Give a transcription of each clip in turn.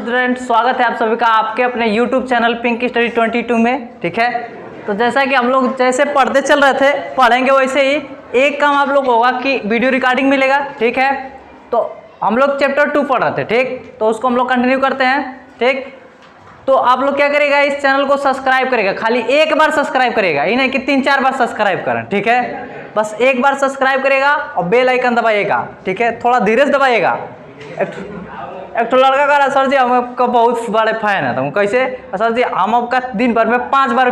Student, स्वागत है आप सभी का आपके अपने YouTube चैनल पिंक स्टडी 22 में। ठीक है, तो जैसा कि हम लोग जैसे पढ़ते चल रहे थे पढ़ेंगे वैसे ही एक काम आप लोग होगा कि वीडियो रिकॉर्डिंग मिलेगा। ठीक है, तो हम लोग चैप्टर 2 पढ़ रहे थे, ठीक, तो उसको हम लोग कंटिन्यू करते हैं। ठीक, तो आप लोग क्या करेगा, इस चैनल को सब्सक्राइब करेगा, खाली एक बार सब्सक्राइब करेगा, ये नहीं कि 3-4 बार सब्सक्राइब करें। ठीक है, बस एक बार सब्सक्राइब करेगा और बेल आइकन दबाइएगा। ठीक है, थोड़ा धीरे से दबाइएगा। एक तो लड़का कह रहा सर जी हम आपका बहुत बड़े फैन है, तो कैसे सर जी हम आपका दिन भर में 5 बार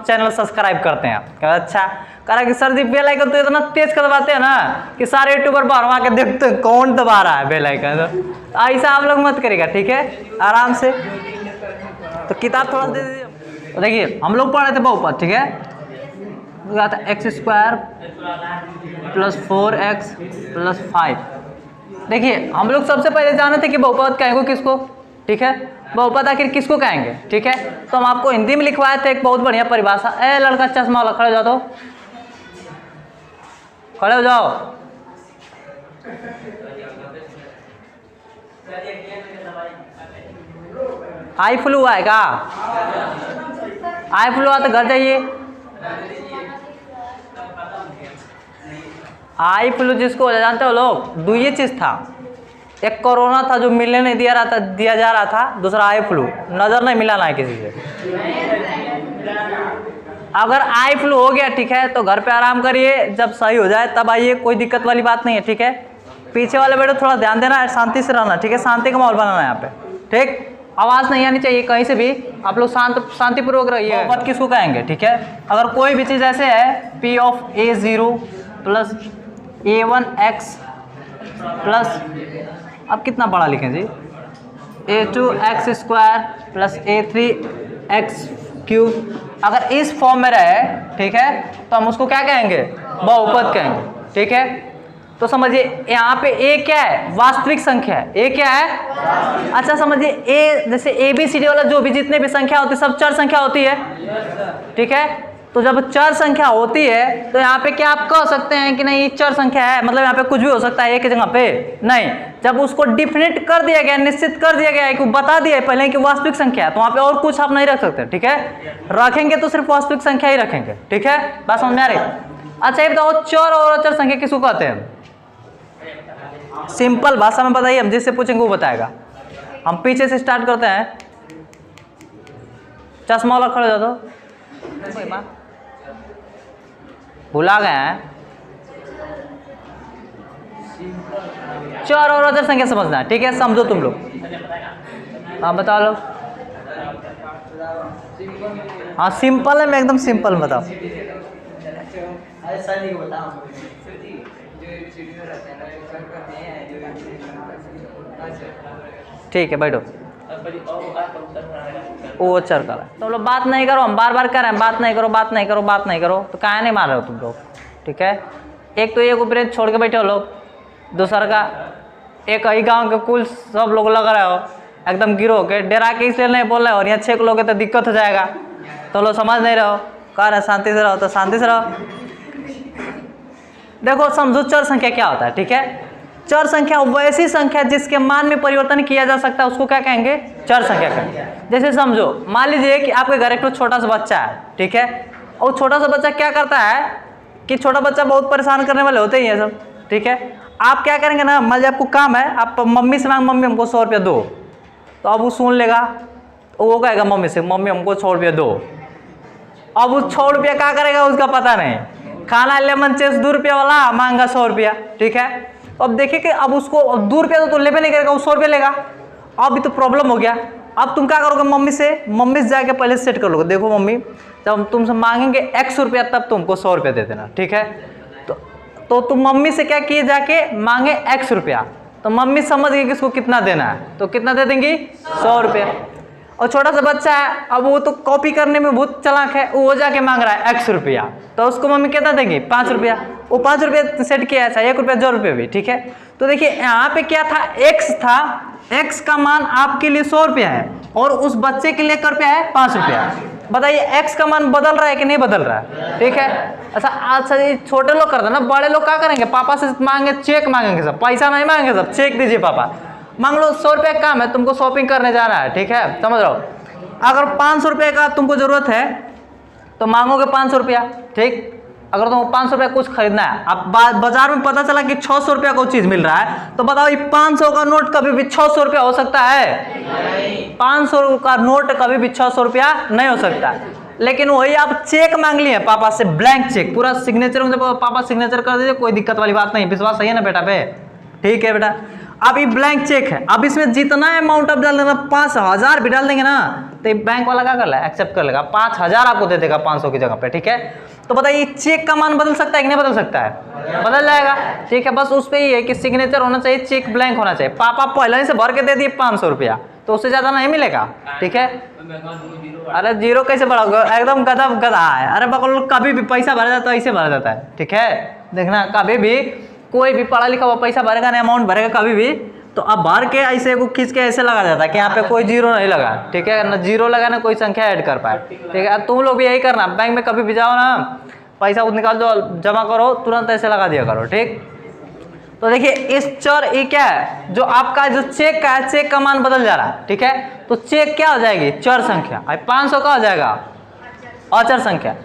चैनल सब्सक्राइब करते हैं। अच्छा, कह रहा कि सर जी बेल आइकन तो इतना तेज कर दबाते हैं ना कि सारे यूट्यूबर भरवा के देखते हैं कौन दबा रहा है बेल आइकन। तो ऐसा आप लोग मत करेगा, ठीक है, आराम से। तो किताब थोड़ा दे दीजिए। तो देखिए हम लोग पढ़ रहे थे बहुपद, ठीक है, था x² + 4x + 5। देखिए हम लोग सबसे पहले जाने थे कि बहुपद कहेंगे किसको। ठीक है, बहुपद आखिर किसको कहेंगे। ठीक है, तो हम आपको हिंदी में लिखवाए थे एक बहुत बढ़िया परिभाषा। ए लड़का चश्मा वाला खड़े हो जाओ, तो खड़े हो जाओ। आई फ्लू हुआ है क्या? आई फ्लू हुआ तो घर जाइए। आई फ्लू जिसको जानते हो लोग, दो ये चीज़ था, एक कोरोना था जो मिलने नहीं दिया जा रहा था, दूसरा आई फ्लू, नज़र नहीं मिलाना है किसी से। अगर आई फ्लू हो गया, ठीक है, तो घर पे आराम करिए, जब सही हो जाए तब आइए, कोई दिक्कत वाली बात नहीं है। ठीक है, पीछे वाले बेटे थोड़ा ध्यान देना है, शांति से रहना। ठीक है, शांति का माहौल बनाना है यहाँ पे। ठीक, आवाज़ नहीं आनी चाहिए कहीं से भी, आप लोग शांतिपूर्वक रहिए। बहुपद किसको कहेंगे? ठीक है, अगर कोई भी चीज़ ऐसे है P of A0 + A1x plus, अब कितना बड़ा लिखें जी, A2x² + A3x³, अगर इस फॉर्म में रहे, ठीक है, तो हम उसको क्या कहेंगे? बहुपद कहेंगे। ठीक है, तो समझिए यहाँ पे A क्या है? वास्तविक संख्या है। A क्या है? अच्छा समझिए A जैसे ABCD वाला जो भी जितने भी संख्या होती है सब चर संख्या होती है। ठीक है, तो जब चर संख्या होती है तो यहाँ पे क्या आप कह सकते हैं कि नहीं चर संख्या है, मतलब यहाँ पे कुछ भी हो सकता है एक जगह पे? नहीं, जब उसको डिफिनेट कर दिया गया, निश्चित कर दिया गया है कि बता दिया है पहले कि वास्तविक संख्या है, तो वहाँ पे और कुछ आप नहीं रख सकते। ठीक है, रखेंगे तो सिर्फ वास्तविक संख्या ही रखेंगे। ठीक है, बात समझ में आ रही? अच्छा ये बताओ चर और अचर संख्या किसको कहते हैं? सिंपल भाषा में बताइए, हम जिससे पूछेंगे वो बताएगा। हम पीछे से स्टार्ट करते हैं। चश्मा वाला खड़े हो जाओ, तो भुला गए हैं। चर और अचर संख्या समझना है। ठीक है, समझो तुम लोग। हाँ बताओ लोग। हाँ सिंपल है, मैं एकदम सिंपल बताओ। ठीक है बैठो। वो चर कर है तो लोग बात नहीं करो, हम बार बार कह रहे हैं बात नहीं करो, बात नहीं करो, बात नहीं करो, तो काहे नहीं मार रहे हो तुम लोग? ठीक है, एक तो एक ऊपर छोड़ के बैठे हो लोग, दूसरा का एक ही गांव के कुल सब लोग लग रहे हो एकदम गिरो के, डरा के इसलिए नहीं बोल रहे हो, और यहाँ 6 लोग तो दिक्कत हो जाएगा, तो लोग समझ नहीं रहो, कह रहे शांति से रहो, तो शांति से रहो। देखो समझो चर संख्या क्या होता है। ठीक है, चर संख्या वैसी संख्या जिसके मान में परिवर्तन किया जा सकता है उसको क्या कहेंगे? चर संख्या कहेंगे। जैसे समझो मान लीजिए कि आपके घर एक तो छोटा सा बच्चा है, ठीक है, और छोटा सा बच्चा क्या करता है कि छोटा बच्चा बहुत परेशान करने वाले होते ही हैं सब। ठीक है, आप क्या करेंगे ना, मान लीजिए आपको काम है, आप मम्मी से मांग मम्मी हमको 100 रुपया दो, तो अब वो सुन लेगा, वो कहेगा मम्मी से मम्मी हमको 100 रुपया दो। अब वो 100 रुपया क्या करेगा उसका पता नहीं, खाना लेमन चेस 2 रुपया वाला मांगा 100 रुपया। ठीक है, तो अब देखिए कि अब उसको 2 रुपया तो लेबे नहीं करेगा, वो 100 रुपया लेगा। अब भी तो प्रॉब्लम हो गया। अब तुम क्या करोगे? मम्मी से जाके पहले सेट कर लोगे, देखो मम्मी जब हम तुमसे मांगेंगे x रुपया तब तुमको 100 रुपया दे देना। ठीक है, तो तुम मम्मी से क्या किए, जाके मांगे x रुपया, तो मम्मी समझ गई कि इसको कितना देना है, तो कितना दे देंगी? 100 रुपया। और छोटा सा बच्चा है, अब वो तो कॉपी करने में बहुत चालाक है, वो जाके मांग रहा है x रुपया, तो उसको मम्मी कितना देंगी? 5 रुपया। वो 5 रुपया सेट किया था, 1 रुपया 2 रुपये भी। ठीक है, तो देखिए यहाँ पे क्या था, x था, x का मान आपके लिए 100 रुपया है और उस बच्चे के लिए रुपया है 5 रुपया। बताइए x का मान बदल रहा है कि नहीं बदल रहा है? ठीक है, अच्छा ये छोटे लोग करते हैं ना, बड़े लोग क्या करेंगे? पापा से मांगे चेक मांगेंगे सब, पैसा नहीं मांगेंगे सब, चेक दीजिए पापा। मान लो 100 रुपये का काम है, तुमको शॉपिंग करने जाना है, ठीक है, समझ रहे हो। अगर 500 रुपये का तुमको जरूरत है तो मांगोगे 500 रुपया, ठीक। अगर तुमको 500 रुपया कुछ खरीदना है, अब बाजार में पता चला कि 600 रुपया को चीज मिल रहा है, तो बताओ ये 500 का नोट कभी भी 600 रुपया हो सकता है? 500 का नोट कभी भी 600 रुपया नहीं हो सकता। लेकिन वही आप चेक मांग लिए पापा से, ब्लैंक चेक, पूरा सिग्नेचर में पापा सिग्नेचर कर दीजिए, कोई दिक्कत वाली बात नहीं, विश्वास सही है ना बेटा पे? ठीक है बेटा। अब ये ब्लैंक चेक है, अब इसमें जितना अमाउंट आप डाल देना, 5000 भी डाल देंगे ना, तो बैंक वाला क्या कर लेगा? एक्सेप्ट कर लेगा, 5000 आपको दे देगा 500 की जगह पे, ठीक है। तो बताइए चेक का मान बदल सकता है कि नहीं बदल सकता है? बदल जाएगा, ठीक है। बस उस पर ही है कि सिग्नेचर होना चाहिए, चेक ब्लैंक होना चाहिए। पापा पहले ही से भर के दे दिए 500 रुपया, तो उससे ज्यादा नहीं मिलेगा, ठीक है। अरे जीरो कैसे बढ़ाओगे? एकदम गधा है। अरे बकल कभी भी पैसा भरा जाता है, ऐसे भरा जाता है, ठीक है। देखना कभी भी कोई भी पढ़ा लिखा हुआ पैसा भरेगा ना, अमाउंट भरेगा कभी भी, तो अब भर के ऐसे को खींच के ऐसे लगा जाता है कि यहाँ पे कोई जीरो नहीं लगा, ठीक है ना, जीरो लगा ना कोई संख्या ऐड कर पाए, ठीक है। तुम लोग भी यही करना, बैंक में कभी भी जाओ ना, पैसा निकाल दो, जमा करो, तुरंत ऐसे लगा दिया करो, ठीक। तो देखिए इस चर ये क्या है, जो आपका जो चेक का है, चेक का मान बदल जा रहा है, ठीक है। तो चेक क्या हो जाएगी? चर संख्या। 500 का हो जाएगा अचर संख्या।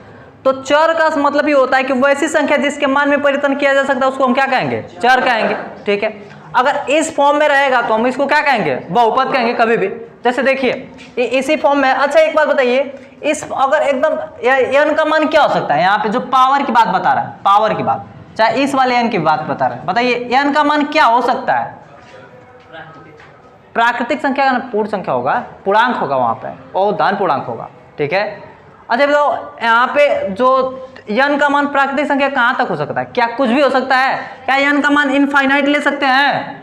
तो चर का मतलब ये होता है कि वैसी संख्या जिसके मान में परिवर्तन किया जा सकता है, उसको हम क्या कहेंगे? चर कहेंगे, ठीक है। अगर इस फॉर्म में रहेगा तो हम इसको क्या कहेंगे? बहुपद कहेंगे कभी भी। जैसे देखिए इसी फॉर्म में, अच्छा एक बात बताइए, इस अगर एकदम n का मान क्या हो सकता है? यहाँ पे जो पावर की बात बता रहा है, पावर की बात, चाहे इस वाले n की बात बता रहा है, बताइए n का मान क्या हो सकता है? प्राकृतिक संख्या का पूर्ण संख्या होगा, पूर्णांक होगा, वहां पे और धन पूर्णांक होगा, ठीक है। अच्छा बताओ यहाँ पे जो n का मान प्राकृतिक संख्या कहाँ तक हो सकता है? क्या कुछ भी हो सकता है? क्या n का मान इनफाइनाइट ले सकते हैं?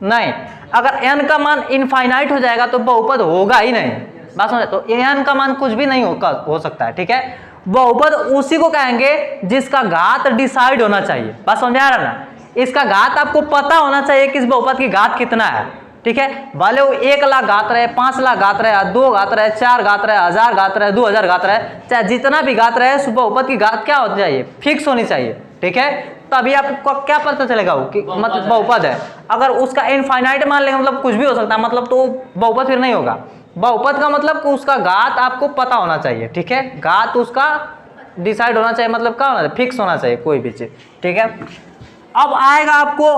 नहीं। अगर n का मान इनफाइनाइट हो जाएगा तो बहुपद होगा ही नहीं, बात समझे। तो n का मान कुछ भी नहीं हो सकता है, ठीक है। बहुपद उसी को कहेंगे जिसका घात डिसाइड होना चाहिए, बात समझ आ रहा ना। इसका घात आपको पता होना चाहिए कि इस बहुपद की घात कितना है, ठीक है। भले वो 1 लाख घात रहे, 5 लाख घात रहे, 2 घात रहे, 4 घात रहे, 1000 घात रहे, 2000 घात रहे, चाहे जितना भी घात रहे, बहुपद की घात क्या होनी चाहिए? फिक्स होनी चाहिए, ठीक है। तभी आपको क्या पता चलेगा वो कि मतलब बहुपद है। अगर उसका इनफाइनाइट मान लेंगे मतलब कुछ भी हो सकता है, मतलब तो बहुपद फिर नहीं होगा। बहुपद का मतलब कि उसका घात आपको पता होना चाहिए, ठीक है। घात उसका डिसाइड होना चाहिए, मतलब क्या होना चाहिए? फिक्स होना चाहिए कोई भी चीज, ठीक है। अब आएगा आपको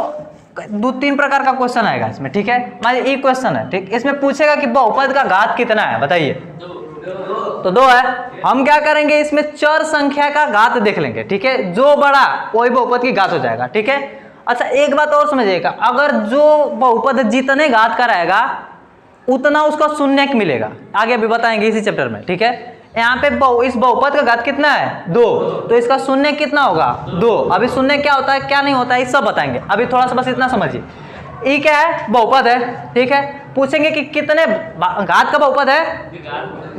2-3 प्रकार का क्वेश्चन आएगा इसमें, ठीक है। मान लीजिए एक क्वेश्चन है, ठीक, इसमें पूछेगा कि बहुपद का घात कितना है, बताइए। तो 2 है। हम क्या करेंगे, इसमें चर संख्या का घात देख लेंगे, ठीक है। जो बड़ा वही बहुपद की घात हो जाएगा, ठीक है। अच्छा एक बात और समझिएगा, अगर जो बहुपद जितने घात का रहेगा उतना उसका शून्यक मिलेगा, आगे भी बताएंगे इसी चैप्टर में, ठीक है। यहाँ पे इस बहुपद का घात कितना है? 2, तो इसका शून्य कितना होगा? 2। अभी शून्य क्या होता है क्या नहीं होता है ये सब बताएंगे, अभी थोड़ा सा बस इतना समझिए। ये क्या है? बहुपद है, ठीक है। पूछेंगे कि कितने घात का बहुपद है?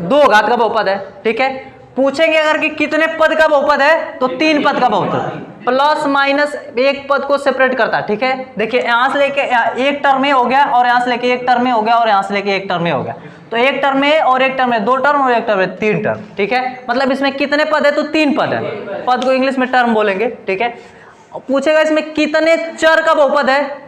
2 घात का बहुपद है, ठीक है। पूछेंगे अगर कि कितने पद का बहुपद है, तो 3 पद का बहुपद, प्लस माइनस एक पद को सेपरेट करता है, ठीक है। देखिए यहाँ से लेके एक टर्म में हो गया, और यहाँ से लेके एक टर्म में हो गया, और यहाँ से लेके एक टर्म में हो गया, तो एक टर्म में और एक टर्म में 2 टर्म और एक टर्म में 3 टर्म, ठीक है। मतलब इसमें कितने पद है? तो 3 पद है। पद को इंग्लिश में टर्म बोलेंगे, ठीक है। पूछेगा इसमें कितने चर का बहुपद है?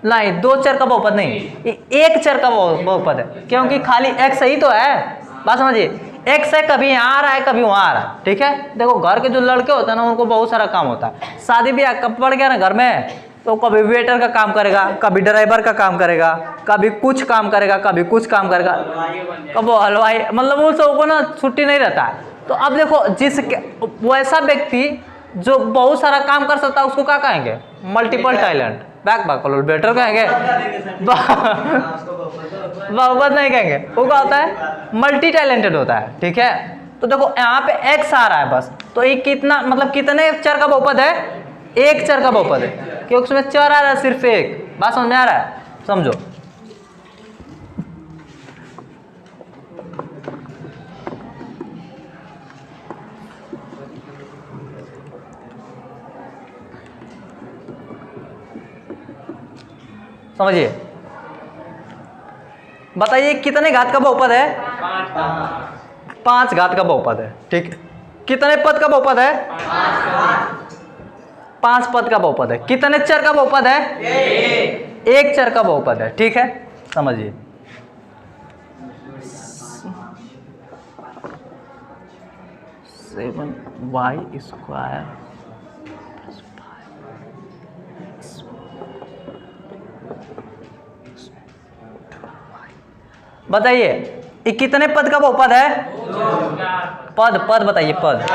नहीं, 2 चर का बहुपद नहीं, एक चर का बहुपद है, क्योंकि खाली x ही तो है, बात समझिए। x है, कभी यहाँ आ रहा है कभी वहाँ आ रहा है, ठीक है। देखो घर के जो लड़के होते हैं ना उनको बहुत सारा काम होता है, शादी ब्याह कब पड़ गया ना घर में, तो कभी वेटर का काम करेगा, कभी ड्राइवर का काम करेगा, कभी कुछ काम करेगा, कभी कुछ काम करेगा, कब वो हलवाई, मतलब वो सबको ना छुट्टी नहीं रहता है। तो अब देखो वैसा व्यक्ति जो बहुत सारा काम कर सकता है उसको क्या कहेंगे? मल्टीपल टैलेंट, बेटर कहेंगे, बहुपद नहीं कहेंगे, वो क्या होता है? मल्टी टैलेंटेड होता है, ठीक है। तो देखो यहाँ पे x आ रहा है बस, तो ये कितना मतलब कितने चर का बहुपद है? 1 चर का बहुपद है, क्योंकि उसमें चर आ रहा है सिर्फ 1, बात समझ में आ रहा है? समझो। समझिए, बताइए कितने घात का बहुपद है? 5 घात का बहुपद है, ठीक। कितने पद का बहुपद है? 5 पद का बहुपद है। कितने चर का बहुपद है? एक चर का बहुपद है। ठीक है, समझिए। सेवन वाई स्क्वायर बताइए ये कितने पद का बहुपद है? पद बताइए। पद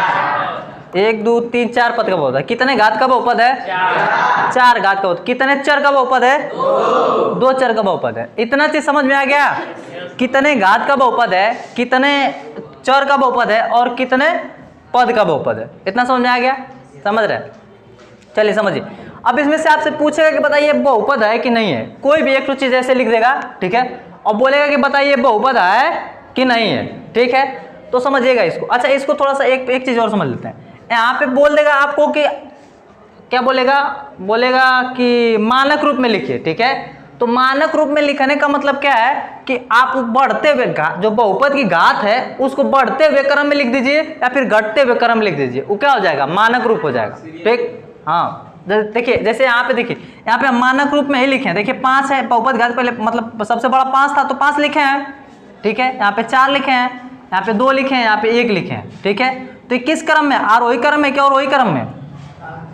1 2 3 4 पद का बहुपद है। कितने घात का बहुपद है? 4 घात का बहुपद। कितने चर का बहुपद है? 2 चर का बहुपद है। इतना चीज समझ में आ गया? कितने घात का बहुपद है, कितने चर का बहुपद है और कितने पद का बहुपद है। इतना समझ में आ गया? समझ रहे? चलिए समझिए। अब इसमें से आपसे पूछेगा कि बताइए बहुपद है कि नहीं है। कोई भी एक चीज ऐसे लिख देगा, ठीक है, और बोलेगा कि बताइए बहुपद है कि नहीं है। ठीक है, तो समझिएगा इसको। अच्छा, इसको थोड़ा सा एक चीज और समझ लेते हैं। यहाँ पे बोल देगा आपको कि क्या बोलेगा? बोलेगा कि मानक रूप में लिखिए। ठीक है, तो मानक रूप में लिखने का मतलब क्या है कि आप बढ़ते हुए जो बहुपद की घात है उसको बढ़ते हुए क्रम में लिख दीजिए या फिर घटते हुए क्रम में लिख दीजिए। वो क्या हो जाएगा? मानक रूप हो जाएगा। ठीक, हाँ, देखिए जैसे यहाँ पे देखिए, यहाँ पे हम मानक रूप में ही लिखे हैं। देखिए 5 है बहुपद घात, पहले मतलब सबसे बड़ा 5 था तो 5 लिखे हैं। ठीक है, यहाँ पे 4 लिखे हैं, यहाँ पे 2 लिखे हैं, यहाँ पे 1 लिखे हैं। ठीक है, तो ये किस क्रम में? आरोही क्रम में क्या अवरोही क्रम में?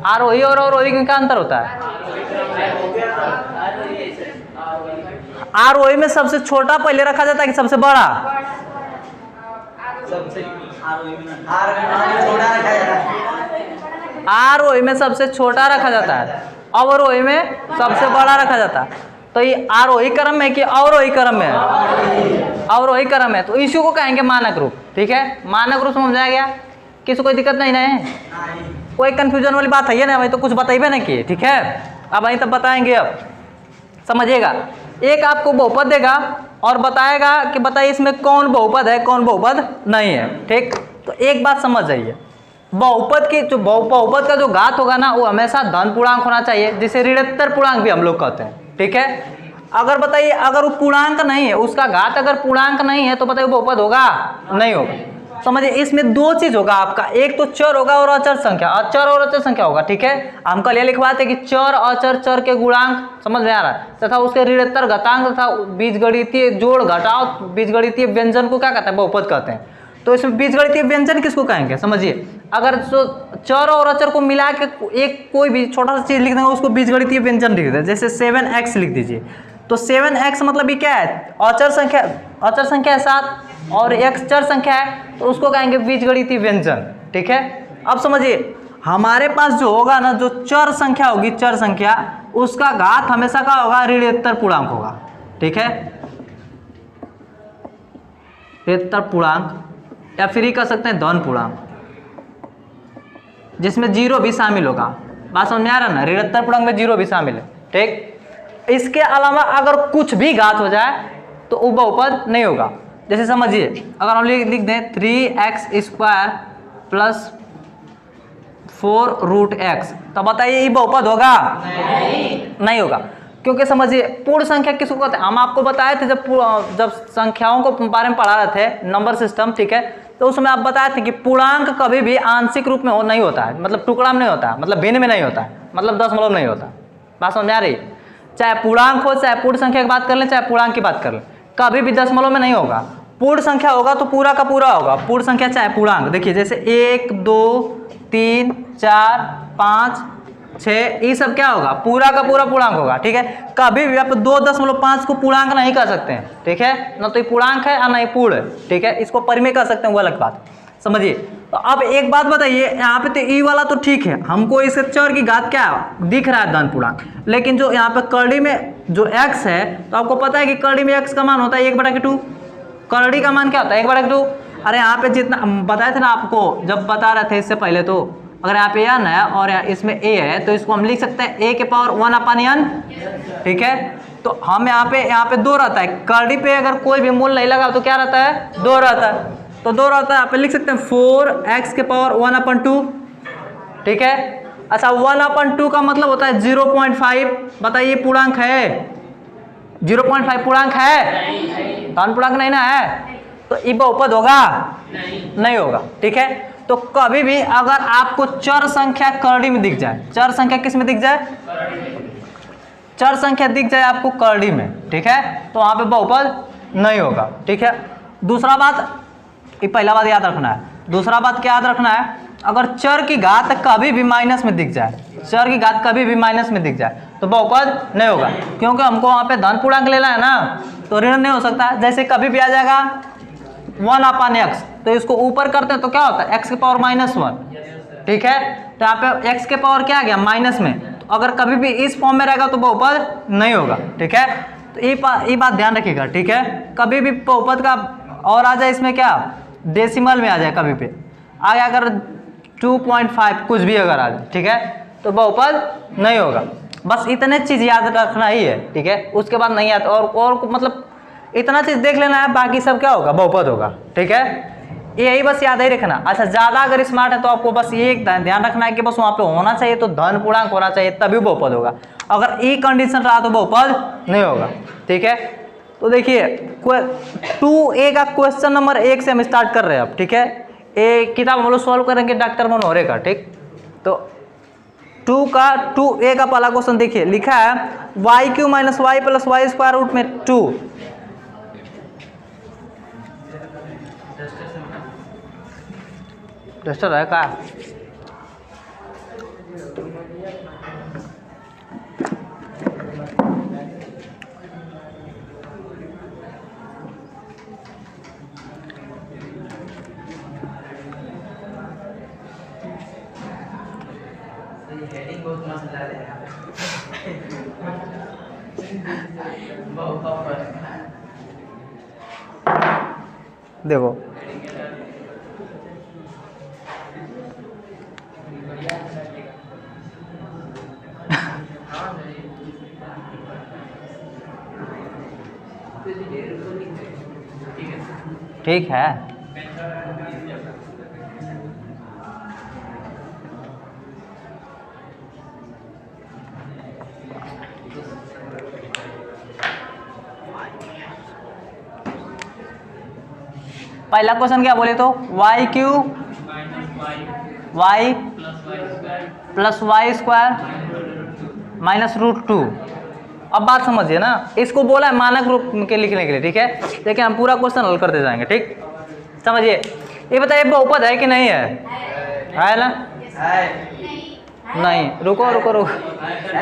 आरोही और अवरोही में क्या अंतर होता है? आरोही में सबसे छोटा पहले रखा जाता है कि सबसे बड़ा? आरोही में सबसे छोटा रखा जाता है, अवरोही में सबसे बड़ा रखा जाता है। तो ये आरोही क्रम में कि अवरोही क्रम में? अवरोही क्रम है, तो इसी को कहेंगे मानक रूप। ठीक है, मानक रूप समझ आ गया? किसी कोई दिक्कत नहीं है? कोई कंफ्यूजन वाली बात है ना भाई? तो कुछ बताइए ना कि ठीक है, अब वहीं तब बताएंगे। अब समझिएगा, एक आपको बहुपद देगा और बताएगा कि बताइए इसमें कौन बहुपद है कौन बहुपद नहीं है। ठीक, तो एक बात समझ जाइए, बहुपद की जो बहुपद का जो घात होगा ना वो हमेशा धन पूर्णांक होना चाहिए, जिसे ऋणोत्तर पूर्णांक भी हम लोग कहते हैं। ठीक है, अगर बताइए अगर वो पूर्णांक नहीं है, उसका घात अगर पूर्णांक नहीं है तो बताइए बहुपद होगा? नहीं होगा। समझिए, इसमें 2 चीज होगा आपका, एक तो चर होगा और अचर संख्या। अचर और अचर संख्या होगा। ठीक है, हम कल ये लिखवाते कि चर अचर, चर के गुणांक, समझ में आ रहा है, तथा उसके ऋणोत्तर घातांक तथा बीजगणितीय जोड़ घटाव बीजगणितीय व्यंजन को क्या कहते हैं? बहुपद कहते हैं। तो इसमें बीजगणितीय व्यंजन किसको कहेंगे? समझिए, अगर जो चर और अचर को मिला के एक कोई भी छोटा सा चीज लिख देंगे उसको बीजगणितीय व्यंजन लिख दें। जैसे 7x लिख दीजिए, तो 7x मतलब ये क्या है? अचर संख्या है 7 और x चर संख्या है, तो उसको कहेंगे बीजगणितीय व्यंजन। ठीक है, अब समझिए हमारे पास जो होगा ना, जो चर संख्या होगी, चर संख्या, उसका घात हमेशा का होगा? ऋणोत्तर पूर्णांक होगा। ठीक है, ऋणोत्तर पूर्णांक या फिर ही कह सकते हैं धन पूर्णांक, जिसमें 0 भी शामिल होगा। बात समझ में आ रहा है ना? ऋणोत्तर पूर्णांक में 0 भी शामिल है। ठीक, इसके अलावा अगर कुछ भी घात हो जाए तो वो बहुपद नहीं होगा। जैसे समझिए, अगर हम लिख दें 3x² प्लस 4√x, तो बताइए ये बहुपद होगा? नहीं होगा। क्योंकि समझिए पूर्ण संख्या किसको कहते हैं? हम आपको बताए थे जब संख्याओं को बारे में पढ़ा रहे थे, नंबर सिस्टम। ठीक है, तो उसमें आप बताए थे कि पूर्णांक कभी भी आंशिक रूप में नहीं होता है, मतलब टुकड़ा में नहीं होता है, मतलब भिन्न में नहीं होता है, मतलब दशमलव नहीं होता। बात समझ में आ रही? चाहे पूर्णांक हो, चाहे पूर्ण संख्या की बात कर लें, चाहे पूर्णांक की बात कर लें, कभी भी दशमलव में नहीं होगा। पूर्ण संख्या होगा तो पूरा का पूरा होगा, पूर्ण संख्या चाहे पूर्णांक। देखिए जैसे 1 2 3 4 5 6, ये सब क्या होगा? पूरा का पूरा पूर्णांक होगा। ठीक है, कभी भी आप 2.5 को पूर्णांक नहीं कर सकते हैं। ठीक है, ना तो ये पूर्णांक है और ना ही पूर्ण है। ठीक है, इसको परिमेय कर सकते हैं, वो अलग बात। समझिए, तो अब एक बात बताइए, यहाँ पे तो ई वाला तो ठीक है, हमको इसके चर की घात क्या दिख रहा है? धन पूर्णांक। लेकिन जो यहाँ पे करड़ी में जो x है, तो आपको पता है कि करड़ी में x का मान होता है 1/2। करड़ी का मान क्या होता है? 1/2। अरे यहाँ पे जितना बताए थे ना आपको, जब बता रहे थे इससे पहले, तो अगर यहाँ पे n है और इसमें a है, तो इसको हम लिख सकते हैं a के पावर 1/n। ठीक है, तो हम यहाँ पे 2 रहता है। करड़ी पे अगर कोई भी मूल नहीं लगा तो क्या रहता है? 2 रहता है। तो 2 रहता है, यहाँ पे लिख सकते हैं 4x के पावर 1/2। ठीक है, अच्छा 1/2 का मतलब होता है 0.5। बताइए पूर्णांक है? 0.5 पूर्णांक है? धन पूर्णांक नहीं ना है, तो ये बहुपद होगा? नहीं होगा। ठीक है, तो कभी भी अगर आपको चर संख्या करड़ी में दिख जाए, चर संख्या किस में दिख जाए, चर संख्या दिख जाए आपको करड़ी में, ठीक है, तो वहां पे बहुपद नहीं होगा, ठीक है। दूसरा बात, ये पहला बात याद रखना है। दूसरा बात क्या याद रखना है, अगर चर की घात कभी भी माइनस में दिख जाए, चर की घात कभी भी माइनस में दिख जाए तो बहुपद नहीं होगा, क्योंकि हमको वहां पे धन पूर्णांक लेना है ना, तो ऋण नहीं हो सकता। जैसे कभी भी आ जाएगा 1/x, तो इसको ऊपर करते हैं तो क्या होता है, x के पावर -1, ठीक है। तो यहाँ पे x के पावर क्या आ गया, माइनस में, तो अगर कभी भी इस फॉर्म में रहेगा तो बहुपद नहीं होगा, ठीक है। तो ये बात ध्यान रखिएगा, ठीक है। कभी भी बहुपद का और आ जाए इसमें क्या, डेसिमल में आ जाए, कभी पे आ गया अगर 2.5 कुछ भी अगर आ जाए, ठीक है, तो बहुपद नहीं होगा। बस इतने चीज याद रखना ही है, ठीक है। उसके बाद नहीं आता, और मतलब इतना चीज देख लेना है, बाकी सब क्या होगा, बहुपद होगा, ठीक है। यही बस याद ही रखना। अच्छा, ज्यादा अगर स्मार्ट है तो आपको बस ये ध्यान रखना है कि बस वहां पे होना चाहिए तो धन पूर्णांक होना चाहिए, तभी बहुपद होगा। अगर ई कंडीशन रहा तो बहुपद नहीं होगा, ठीक है। तो देखिए 2A का क्वेश्चन नंबर 1 से हम स्टार्ट कर रहे हैं अब, ठीक है। ए किताब हम लोग सॉल्व करेंगे डॉक्टर मनोहरे का, ठीक। तो 2A का पहला क्वेश्चन देखिए, लिखा है y³ - y + y square root में 2। डस्टर है का, हेडिंग बहुत मस्त लग रहा है। देखो ठीक है, पहला क्वेश्चन क्या बोले तो y³ y + y स्क्वायर -√2। अब बात समझिए ना, इसको बोला है मानक रूप के लिखने के लिए, ठीक है। देखिए हम पूरा क्वेश्चन हल करते जाएंगे, ठीक। समझिए, ये बताइए बहुपद है कि नहीं है, है ना, नहीं, रुको रुको रुको,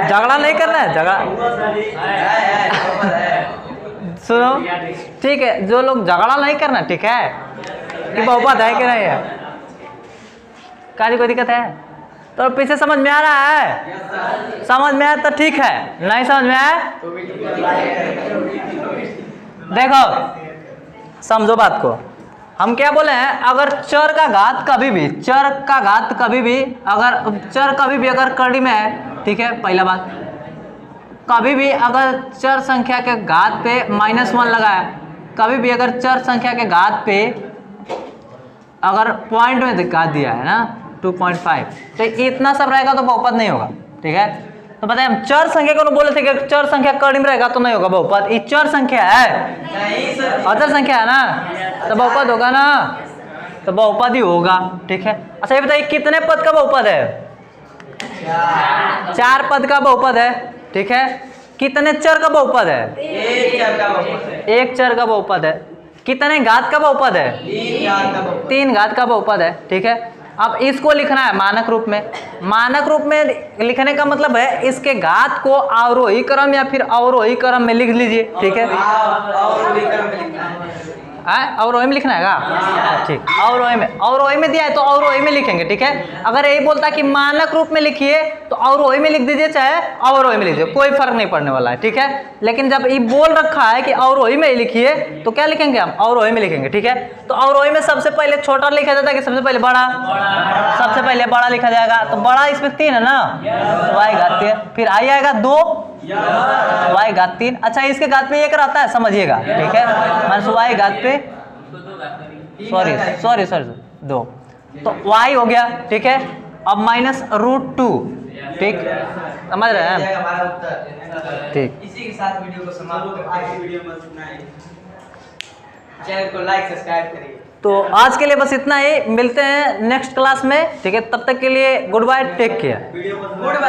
झगड़ा नहीं करना है, झगड़ा सुनो, ठीक है। जो लोग झगड़ा नहीं करना, ठीक है, कि बहुपद है कि नहीं है, काली कोई दिक्कत है तो पीछे समझ में आ रहा है, समझ में आया तो ठीक है, नहीं समझ में आया देखो समझो बात को। हम क्या बोले हैं, अगर चर का घात कभी भी, चर का घात कभी भी, अगर चर कभी भी अगर करड़ी में है, ठीक है, पहला बात, कभी भी अगर चर संख्या के घात पे -1 लगाया, कभी भी अगर चर संख्या के घात पे अगर पॉइंट में घात दिया है ना 2.5, तो इतना सब रहेगा तो बहुपद नहीं होगा, ठीक है। तो बताइए हम चर संख्या को बोले थे कि चर संख्या करड़ी में रहेगा तो नहीं होगा बहुपद, ये चर संख्या है, नहीं सर, अचर संख्या है ना, तो बहुपद होगा ना, तो बहुपद ही होगा, ठीक है। अच्छा ये बताइए कितने पद का बहुपद है, 4 पद का बहुपद है, ठीक है। कितने चर का बहुपद है, 1 चर का बहुपद है, 1 चर का बहुपद है। कितने घात का बहुपद है, 3 घात का बहुपद, 3 घात का बहुपद है, ठीक है। अब इसको लिखना है मानक रूप में। मानक रूप में लिखने का मतलब है इसके घात को अवरोही क्रम या फिर अवरोही क्रम में लिख लीजिए, ठीक है। और विक्रम में लिखना है, अवरोही में लिखना है, ठीक, अवरोही में दिया है तो अवरोही में लिखेंगे, ठीक है। अगर यही बोलता कि मानक रूप में लिखिए तो अवरोही में लिख दीजिए, चाहे अवरोही में लिखिए, कोई फर्क नहीं पड़ने वाला है, ठीक है। लेकिन जब ये बोल रखा है कि अवरोही में लिखिए तो क्या लिखेंगे हम, अवरोही में लिखेंगे, ठीक है। तो अवरोही में सबसे पहले छोटा लिखा जाता है कि सबसे पहले बड़ा, सबसे पहले बड़ा लिखा जाएगा, तो बड़ा इसमें 3 है ना, y घात 3, फिर आई आएगा 2 y घात 3। अच्छा इसके घात पे 1 रहता है, समझिएगा, ठीक है, -y घात पे सॉरी 2, तो y हो गया, ठीक है। अब -√2, ठीक, समझ रहे हैं, हमारा उत्तर, ठीक। इसी के साथ वीडियो को समाप्त करते हैं। आज की वीडियो में सुनाएं, चैनल को लाइक सब्सक्राइब करिए। तो आज के लिए बस इतना ही, मिलते हैं नेक्स्ट क्लास में, ठीक है, तब तक के लिए good bye, take care. Good bye.